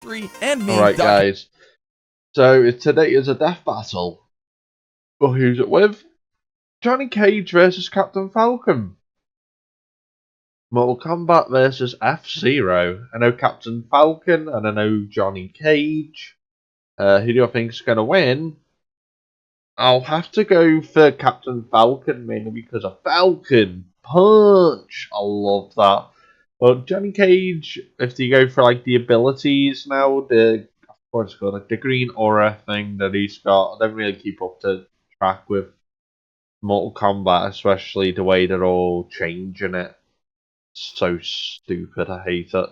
3, and me. Alright, guys. So, today is a death battle. But who's it with? Johnny Cage versus Captain Falcon. Mortal Kombat versus F-Zero. I know Captain Falcon and I know Johnny Cage. Who do you think is going to win? I'll have to go for Captain Falcon mainly because of Falcon Punch. I love that. But Johnny Cage, if you go for like the abilities now, what's it called, like the green aura thing that he's got, I don't really keep up to track with Mortal Kombat, especially the way they're all changing it. It's so stupid, I hate it.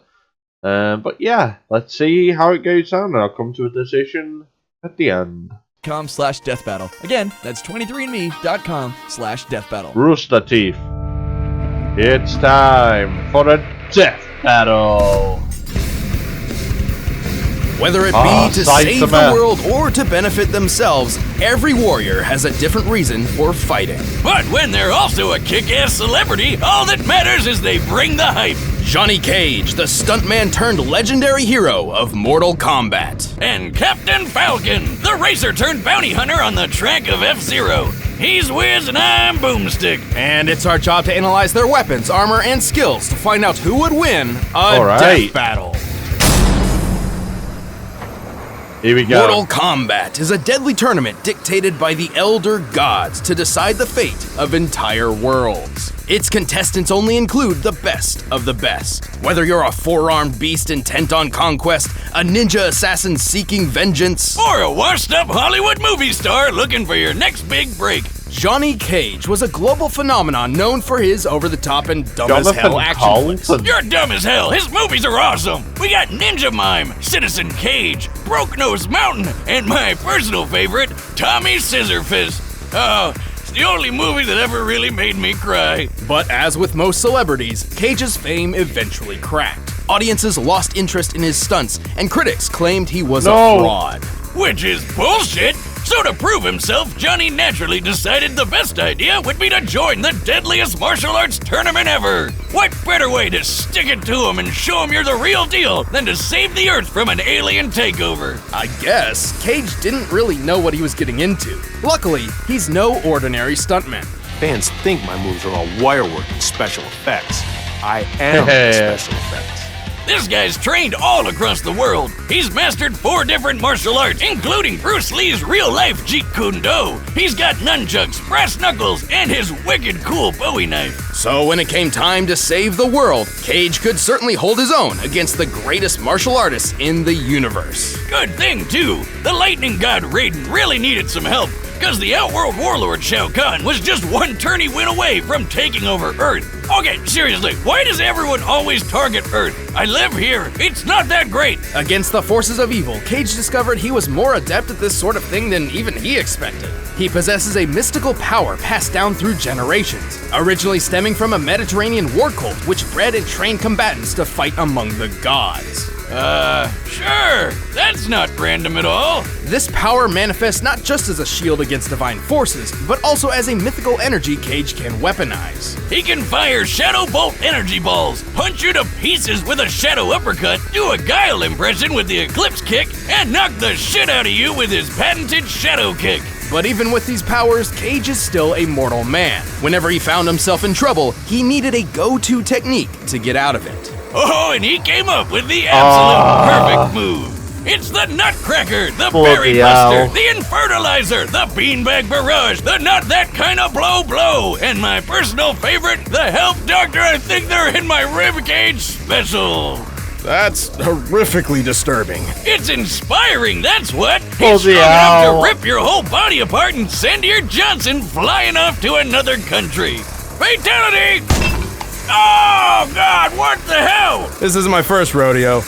But yeah, let's see how it goes down, and I'll come to a decision at the end. .com/death battle. Again, that's 23andme.com/death battle. Rooster Teeth. It's time for a death battle. Whether it be to save the world or to benefit themselves, every warrior has a different reason for fighting. But when they're also a kick-ass celebrity, all that matters is they bring the hype. Johnny Cage, the stuntman turned legendary hero of Mortal Kombat. And Captain Falcon, the racer turned bounty hunter on the track of F-Zero. He's Wiz and I'm Boomstick. And it's our job to analyze their weapons, armor, and skills to find out who would win a death battle. Here we go. Mortal Kombat is a deadly tournament dictated by the Elder Gods to decide the fate of entire worlds. Its contestants only include the best of the best. Whether you're a four-armed beast intent on conquest, a ninja assassin seeking vengeance, or a washed-up Hollywood movie star looking for your next big break, Johnny Cage was a global phenomenon known for his over-the-top and dumb-as-hell action flicks. You're dumb as hell. His movies are awesome. We got Ninja Mime, Citizen Cage, Broke Nose Mountain, and my personal favorite, Tommy Scissorfist. Oh, it's the only movie that ever really made me cry. But as with most celebrities, Cage's fame eventually cracked. Audiences lost interest in his stunts, and critics claimed he was a fraud. Which is bullshit. So to prove himself, Johnny naturally decided the best idea would be to join the deadliest martial arts tournament ever. What better way to stick it to him and show him you're the real deal than to save the Earth from an alien takeover? I guess Cage didn't really know what he was getting into. Luckily, he's no ordinary stuntman. Fans think my moves are all wirework and special effects. I am special effects. This guy's trained all across the world. He's mastered 4 different martial arts, including Bruce Lee's real-life Jeet Kune Do. He's got nunchucks, brass knuckles, and his wicked cool Bowie knife. So when it came time to save the world, Cage could certainly hold his own against the greatest martial artists in the universe. Good thing, too. The lightning god Raiden really needed some help, because the Outworld warlord Shao Kahn was just one tourney win away from taking over Earth. Okay, seriously, why does everyone always target Earth? I live here. It's not that great. Against the forces of evil, Cage discovered he was more adept at this sort of thing than even he expected. He possesses a mystical power passed down through generations, originally stemming from a Mediterranean war cult which bred and trained combatants to fight among the gods. Sure. That's not random at all. This power manifests not just as a shield against divine forces, but also as a mythical energy Cage can weaponize. He can fire Shadow Bolt energy balls, punch you to pieces with a Shadow Uppercut, do a Guile impression with the Eclipse Kick, and knock the shit out of you with his patented Shadow Kick. But even with these powers, Cage is still a mortal man. Whenever he found himself in trouble, he needed a go-to technique to get out of it. Oh, and he came up with the absolute perfect move. It's the Nutcracker, the Berry Buster, the Infertilizer, the Beanbag Barrage, the Not That Kind of Blow, and my personal favorite, the Help Doctor, I think they're in my ribcage special. That's horrifically disturbing. It's inspiring, that's what. It's strong enough to rip your whole body apart and send your Johnson flying off to another country. Fatality! Oh, God, what the hell? This isn't my first rodeo.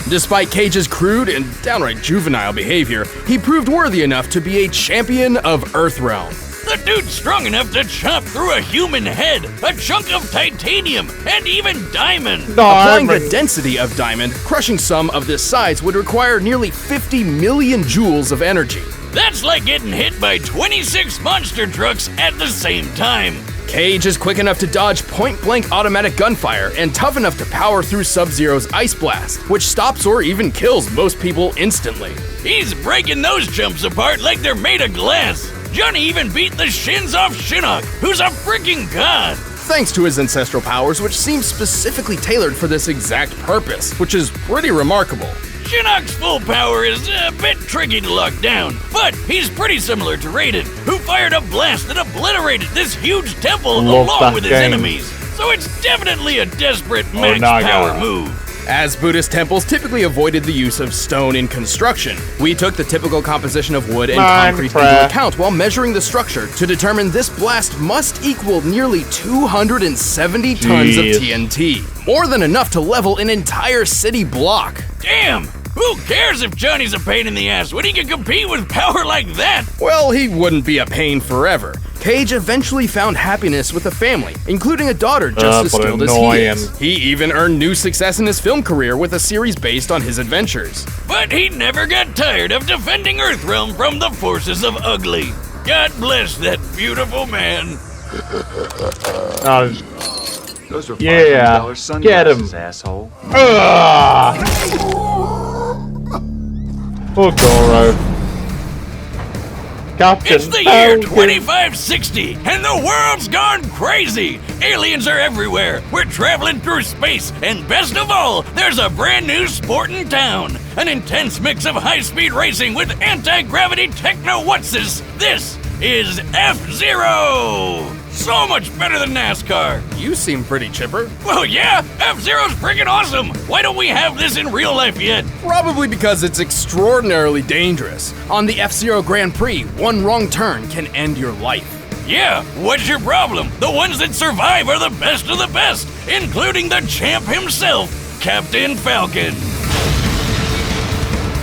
Despite Cage's crude and downright juvenile behavior, he proved worthy enough to be a champion of Earthrealm. The dude's strong enough to chop through a human head, a chunk of titanium, and even diamond. Applying the density of diamond, crushing some of this size would require nearly 50 million joules of energy. That's like getting hit by 26 monster trucks at the same time. Cage is quick enough to dodge point-blank automatic gunfire and tough enough to power through Sub-Zero's Ice Blast, which stops or even kills most people instantly. He's breaking those chumps apart like they're made of glass. Johnny even beat the shins off Shinnok, who's a freaking god. Thanks to his ancestral powers, which seem specifically tailored for this exact purpose, which is pretty remarkable. Shinnok's full power is a bit tricky to lock down, but he's pretty similar to Raiden, who fired a blast that obliterated this huge temple along with his enemies. So it's definitely a desperate max power move. As Buddhist temples typically avoided the use of stone in construction, we took the typical composition of wood and concrete into account while measuring the structure to determine this blast must equal nearly 270 tons of TNT. More than enough to level an entire city block. Damn! Who cares if Johnny's a pain in the ass when he can compete with power like that? Well, he wouldn't be a pain forever. Cage eventually found happiness with a family, including a daughter just as skilled as he is. He even earned new success in his film career with a series based on his adventures. But he never got tired of defending Earthrealm from the forces of ugly. God bless that beautiful man. Those are yeah, $500 get him, sunglasses, asshole. Poor Goro. Captain It's the year Falcon. 2560, and the world's gone crazy! Aliens are everywhere, we're traveling through space, and best of all, there's a brand new sport in town! An intense mix of high-speed racing with anti-gravity techno-whatsis! This is F-Zero! So much better than NASCAR! You seem pretty chipper. Well, yeah, F-Zero's freaking awesome! Why don't we have this in real life yet? Probably because it's extraordinarily dangerous. On the F-Zero Grand Prix, one wrong turn can end your life. Yeah, what's your problem? The ones that survive are the best of the best, including the champ himself, Captain Falcon.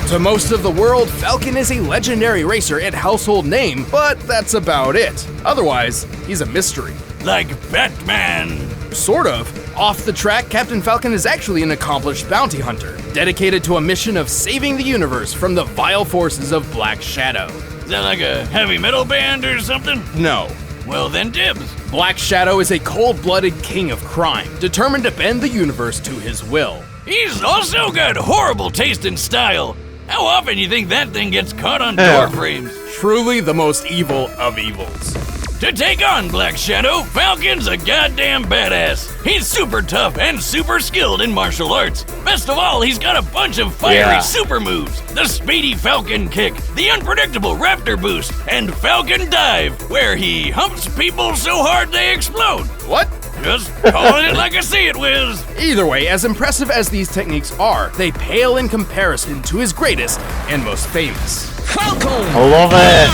To most of the world, Falcon is a legendary racer and household name, but that's about it. Otherwise, he's a mystery. Like Batman. Sort of. Off the track, Captain Falcon is actually an accomplished bounty hunter, dedicated to a mission of saving the universe from the vile forces of Black Shadow. Is that like a heavy metal band or something? No. Well then dibs. Black Shadow is a cold-blooded king of crime, determined to bend the universe to his will. He's also got horrible taste and style. How often you think that thing gets caught on door frames? Truly the most evil of evils. To take on Black Shadow, Falcon's a goddamn badass. He's super tough and super skilled in martial arts. Best of all, he's got a bunch of fiery super moves. The Speedy Falcon Kick, the Unpredictable Raptor Boost, and Falcon Dive, where he humps people so hard they explode. What? Just calling it like I see it, Wiz. Either way, as impressive as these techniques are, they pale in comparison to his greatest and most famous. Falcon! I love it.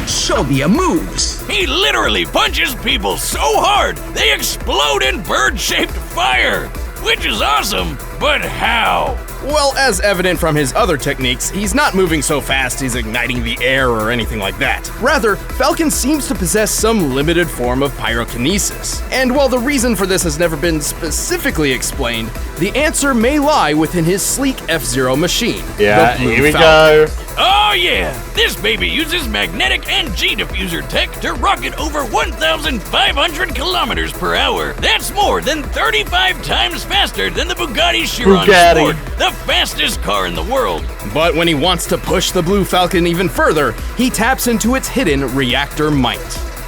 Show me your moves. He literally punches people so hard they explode in bird-shaped fire, which is awesome, but how? Well, as evident from his other techniques, he's not moving so fast he's igniting the air or anything like that. Rather, Falcon seems to possess some limited form of pyrokinesis. And while the reason for this has never been specifically explained, the answer may lie within his sleek F-Zero machine. Yeah, the Blue here we Falcon. go. Oh yeah! This baby uses magnetic and G-diffuser tech to rocket over 1,500 kilometers per hour. That's more than 35 times faster than the Bugatti Chiron Sport, the fastest car in the world. But when he wants to push the Blue Falcon even further, he taps into its hidden reactor might.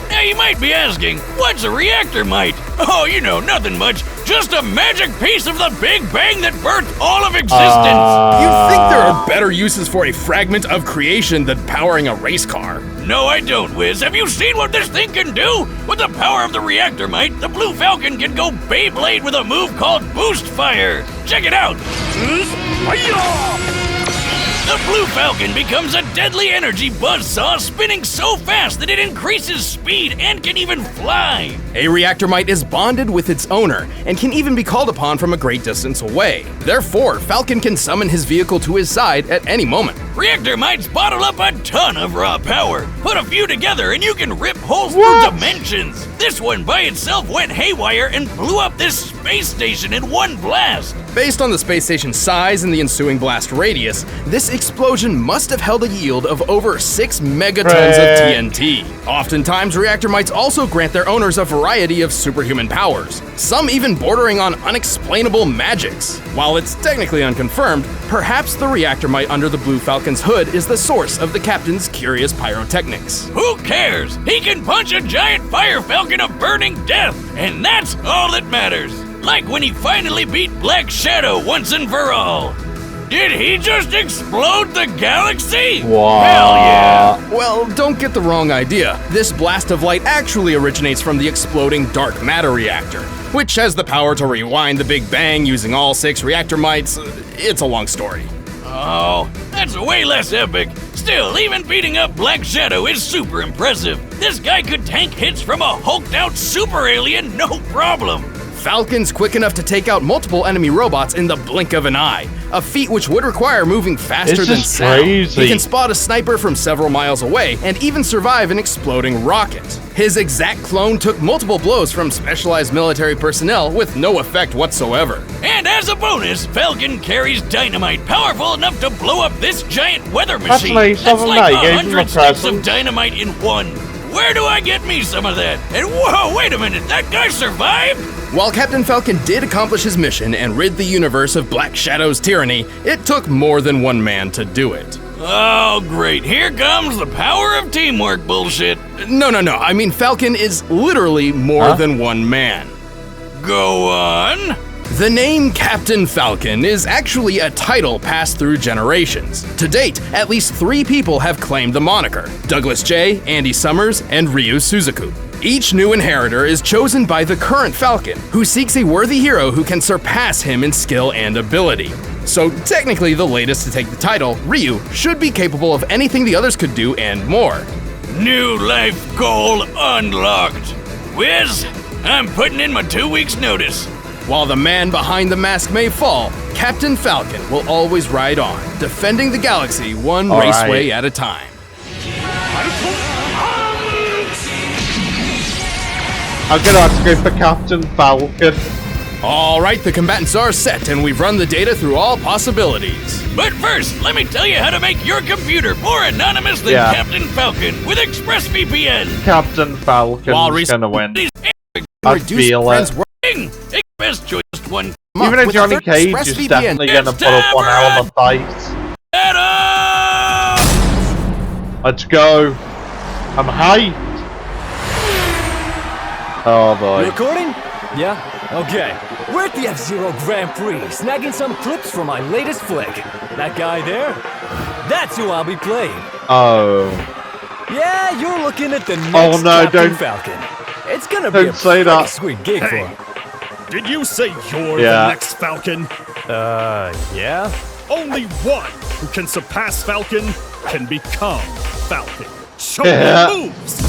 Now you might be asking, what's a reactor might? Oh, you know, nothing much. Just a magic piece of the Big Bang that birthed all of existence. You'd think there are better uses for a fragment of creation than powering a race car. No, I don't, Wiz. Have you seen what this thing can do? With the power of the reactor might, the Blue Falcon can go Beyblade with a move called Boost Fire. Check it out. The Blue Falcon becomes a deadly energy buzzsaw spinning so fast that it increases speed and can even fly. A reactor might is bonded with its owner and can even be called upon from a great distance away. Therefore, Falcon can summon his vehicle to his side at any moment. Reactor mites bottle up a ton of raw power. Put a few together and you can rip holes through dimensions. This one by itself went haywire and blew up this space station in one blast. Based on the space station's size and the ensuing blast radius, this explosion must have held a yield of over 6 megatons of TNT. Oftentimes, reactor mites also grant their owners a variety of superhuman powers, some even bordering on unexplainable magics. While it's technically unconfirmed, perhaps the reactor mite under the Blue Falcon's hood is the source of the captain's curious pyrotechnics. Who cares? He can punch a giant fire falcon of burning death, and that's all that matters. Like when he finally beat Black Shadow once and for all. Did he just explode the galaxy? Wow. Hell yeah! Well, don't get the wrong idea. This blast of light actually originates from the exploding dark matter reactor, which has the power to rewind the Big Bang using all 6 reactor mites. It's a long story. Oh, that's way less epic. Still, even beating up Black Shadow is super impressive. This guy could tank hits from a hulked out super alien, no problem. Falcon's quick enough to take out multiple enemy robots in the blink of an eye, a feat which would require moving faster This than is sound. crazy. He can spot a sniper from several miles away and even survive an exploding rocket. His exact clone took multiple blows from specialized military personnel with no effect whatsoever. And as a bonus, Falcon carries dynamite powerful enough to blow up this giant weather machine. nice of That's him, like mate. Gave him a 100 sticks present. of dynamite in one. Where do I get me some of that? And whoa, wait a minute, that guy survived? While Captain Falcon did accomplish his mission and rid the universe of Black Shadow's tyranny, it took more than one man to do it. Oh, great. Here comes the power of teamwork bullshit. No, I mean Falcon is literally more than one man. Go on. The name Captain Falcon is actually a title passed through generations. To date, at least 3 people have claimed the moniker: Douglas J., Andy Summers, and Ryu Suzuku. Each new inheritor is chosen by the current Falcon, who seeks a worthy hero who can surpass him in skill and ability. So technically the latest to take the title, Ryu, should be capable of anything the others could do and more. New life goal unlocked. Wiz, I'm putting in my 2 weeks notice. While the man behind the mask may fall, Captain Falcon will always ride on, defending the galaxy one raceway at a time. I'm gonna have to go for Captain Falcon. All right, the combatants are set, and we've run the data through all possibilities. But first, let me tell you how to make your computer more anonymous than Captain Falcon with ExpressVPN. Captain Falcon's gonna win. I feel it. Best choice one. Even though Johnny Cage is definitely gonna put up one hell of a fight. Let's go. I'm hyped. Oh boy. Recording? Yeah? Okay. We're at the F-Zero Grand Prix, snagging some clips for my latest flick. That guy there? That's who I'll be playing. Oh. Yeah, you're looking at the next Captain Falcon. It's gonna be a pretty sweet gig for him. Did you say you're the next Falcon? Yeah? Only one who can surpass Falcon can become Falcon. Show me moves!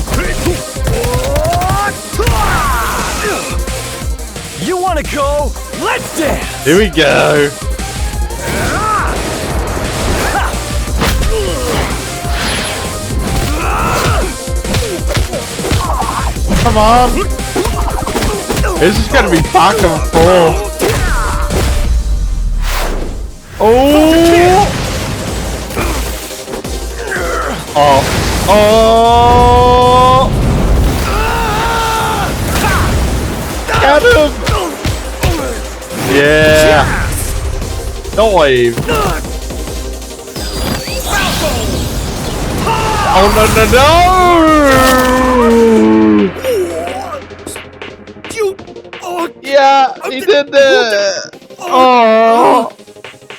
You wanna go? Let's dance! Here we go. Come on. This is gonna be back and forth. Oh! Oh! Oh! Get him! Yeah! Dive! Oh no no no! Yeah, he did it! Oh!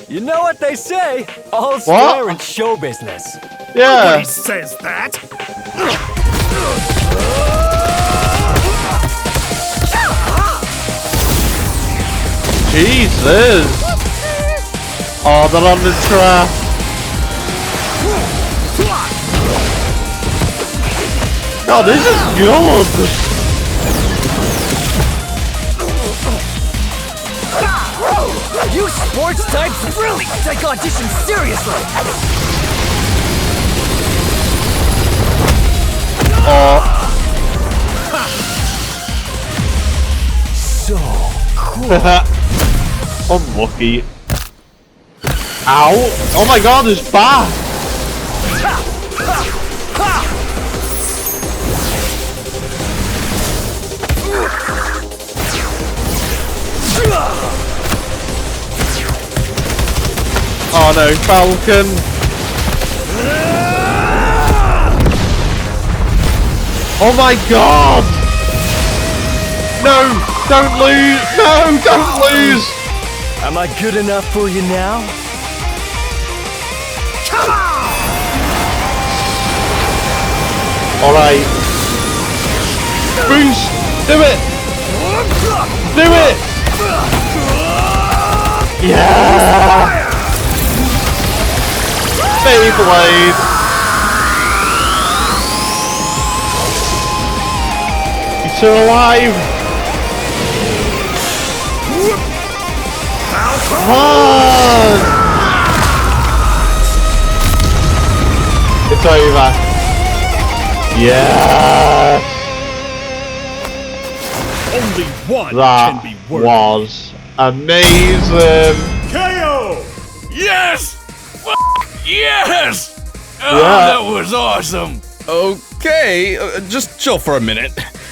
You know what they say? All's fair in show business. Yeah. Nobody says that. Jesus! Oh, they're on the trap. Oh, this is good. You sports types really take auditions seriously. Oh. So cool. Unlucky. Ow! Oh my god, it's bad! Oh no, Falcon! Oh my god! No! Don't lose! No! Don't lose! Am I good enough for you now? Alright. Bruce! Do it! Do it! Yeah! Beyblade! He's still alive! Come on! It's over. Yes! Only one That can be worthy. was amazing! KO! Yes! Yes! Oh, Yeah. that was awesome! Okay, just chill for a minute.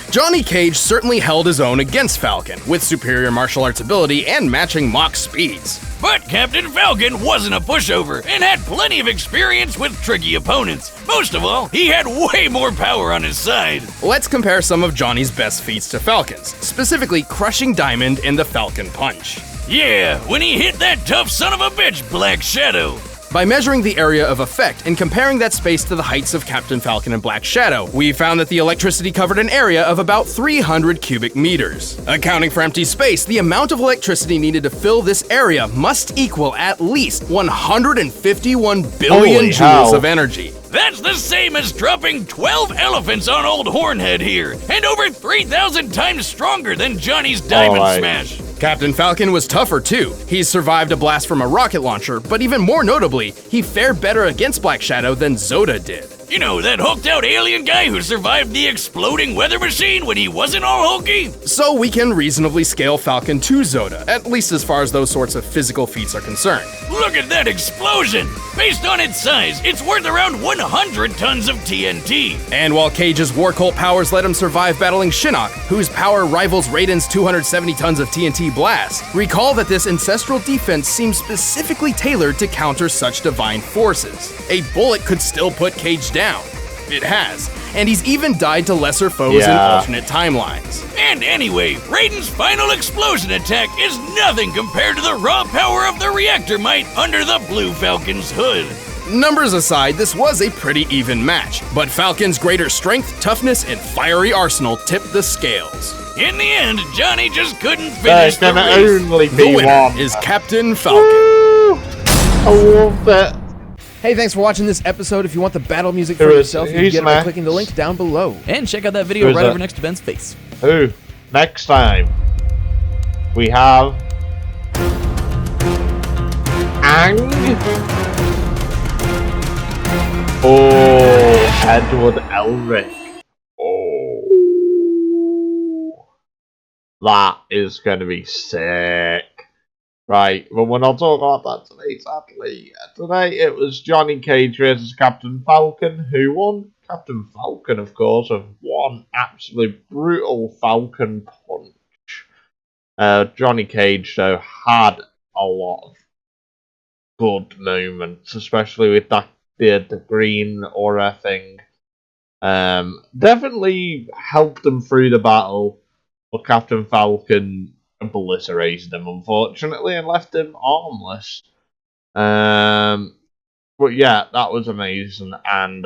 Johnny Cage certainly held his own against Falcon, with superior martial arts ability and matching Mach speeds. But Captain Falcon wasn't a pushover and had plenty of experience with tricky opponents. Most of all, he had way more power on his side. Let's compare some of Johnny's best feats to Falcon's, specifically crushing Diamond in the Falcon Punch. Yeah, when he hit that tough son of a bitch, Black Shadow. By measuring the area of effect and comparing that space to the heights of Captain Falcon and Black Shadow, we found that the electricity covered an area of about 300 cubic meters. Accounting for empty space, the amount of electricity needed to fill this area must equal at least 151 billion Holy joules hell. of energy. That's the same as dropping 12 elephants on old Hornhead here, and over 3,000 times stronger than Johnny's Diamond Alright. Smash. Captain Falcon was tougher too. He survived a blast from a rocket launcher, but even more notably, he fared better against Black Shadow than Zoda did. You know, that hulked out alien guy who survived the exploding weather machine when he wasn't all hulky? So we can reasonably scale Falcon to Zoda, at least as far as those sorts of physical feats are concerned. Look at that explosion! Based on its size, it's worth around 100 tons of TNT. And while Cage's War Cult powers let him survive battling Shinnok, whose power rivals Raiden's 270 tons of TNT blast, recall that this ancestral defense seems specifically tailored to counter such divine forces. A bullet could still put Cage down. It has, and he's even died to lesser foes in alternate timelines. And anyway, Raiden's final explosion attack is nothing compared to the raw power of the reactor might under the Blue Falcon's hood. Numbers aside, this was a pretty even match, but Falcon's greater strength, toughness, and fiery arsenal tipped the scales. In the end, Johnny just couldn't finish There's the gonna race. only The be winner one. is Captain Falcon. Woo! I love it. Hey, thanks for watching this episode. If you want the battle music for Who is- yourself, you can who's get it by Mac? clicking the link down below. And check out that video Who's right that? over next to Ben's face. Who? Next time we have Ang. Oh, Edward Elric. Oh, that is gonna be sick. Right, but we're not talking about that today, sadly. Today it was Johnny Cage versus Captain Falcon. Who won? Captain Falcon, of course, of one absolutely brutal Falcon punch. Johnny Cage, though, had a lot of good moments, especially with the green aura thing. Definitely helped them through the battle, but Captain Falcon obliterated him, unfortunately, and left him armless. But yeah, that was amazing, and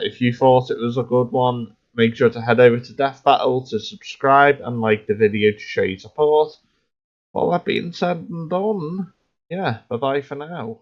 if you thought it was a good one, make sure to head over to Death Battle to subscribe and like the video to show your support. All that being said and done, yeah, bye bye for now.